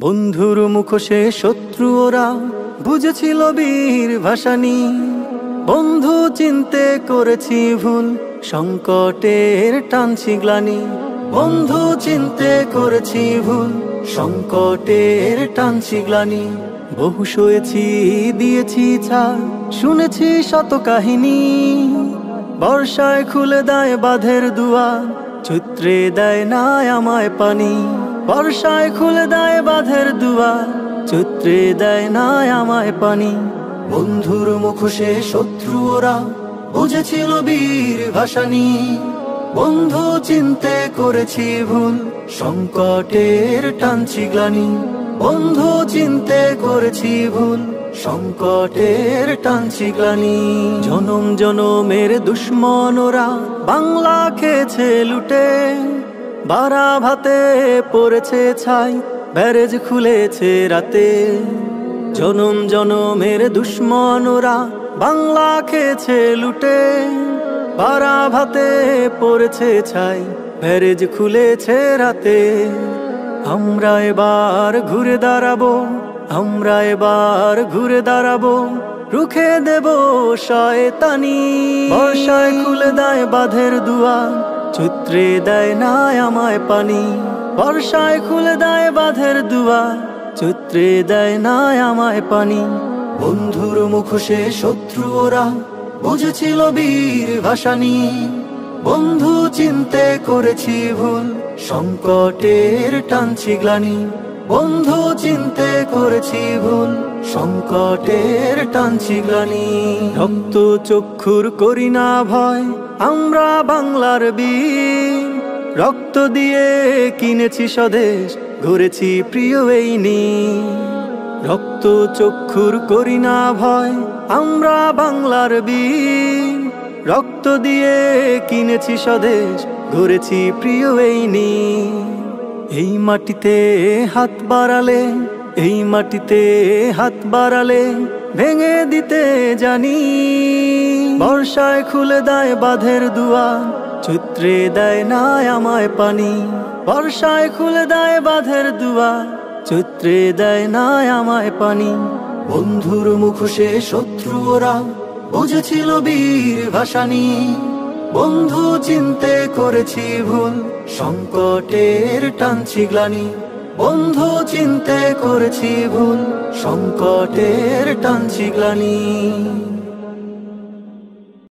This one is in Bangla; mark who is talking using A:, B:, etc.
A: বন্ধুর মুখোশে শত্রু ওরা বুঝেছিল বীর ভাসানী। বন্ধু চিনতে করেছি ভুল, সংকটের টানছি গ্লানি। বন্ধু চিনতে করেছি ভুল, সংকটের টানছি গ্লানি। বহু সয়েছি দিয়েছি ছাড়, শুনেছি শত কাহিনী। বর্ষায় খুলে দেয় বাঁধের দুয়ার, চৈত্রে দেয় না আমায় পানি। বর্ষায় খুলে দেয় বাঁধের দুয়ার, চৈত্রে দেয় না আমায় পানি। বন্ধুর মুখোশে শত্রু ওরা বুঝেছিল বীর ভাসানী। বন্ধু চিনতে করেছি ভুল, সংকটের টানছি গ্লানি। বন্ধু চিনতে করেছি ভুল, সংকটের টানছি গ্লানি। জনম জনমের দুশ্মন ওরা বাংলা খেয়েছে লুটে। বারা ভাতে পড়েছে ছাই, ব্যারেজ খুলেছে রাতে। জনম জনমের দুশ্মন ওরা বাংলা খেয়েছে লুটে। বারা ভাতে পড়েছে ছাই, ব্যারেজ খুলেছে রাতে। আমরা এবার ঘুরে দাঁড়াবো, আমরা এবার ঘুরে দাঁড়াবো, রুখে দেব শয়তানি। বর্ষায় খুলে দেয় বাঁধের দুয়ার, চৈত্রে দেয় না আমায় পানি। বর্ষায় খুলে দেয় বাঁধের দুয়ার, চৈত্রে দেয় না আমায় পানি। বন্ধুর মুখোশে শত্রু ওরা বুঝেছিল বীর ভাসানী। বন্ধু চিনতে করেছি ভুল, সংকটের টানছি গ্লানি। বন্ধু চিনতে করেছি ভুল, সংকটের টানছি গ্লানি। রক্ত চক্ষুর করি না ভয়, আমরা বাংলার বীর। রক্ত দিয়ে কিনেছি স্বদেশ, গড়েছি প্রিয় এই নীর। রক্ত চক্ষুর করি না ভয়, আমরা বাংলার বীর। রক্ত দিয়ে কিনেছি স্বদেশ, গড়েছি প্রিয় এই নীর। এই মাটিতে হাত বাড়ালে, এই মাটিতে হাত বাড়ালে ভেঙে দিতে জানি। বর্ষায় খুলে দেয় বাঁধের দুয়ার, চৈত্রে দেয় না আমায় পানি। বর্ষায় খুলে দেয় বাঁধের দুয়ার, চৈত্রে দেয় না আমায় পানি। বন্ধুর মুখোশে শত্রু ওরা বুঝেছিল বীর ভাসানী। বন্ধু চিনতে করেছি ভুল, সংকটের টানছি গ্লানি। বন্ধু চিনতে করেছি ভুল, সংকটের টানছি গ্লানি।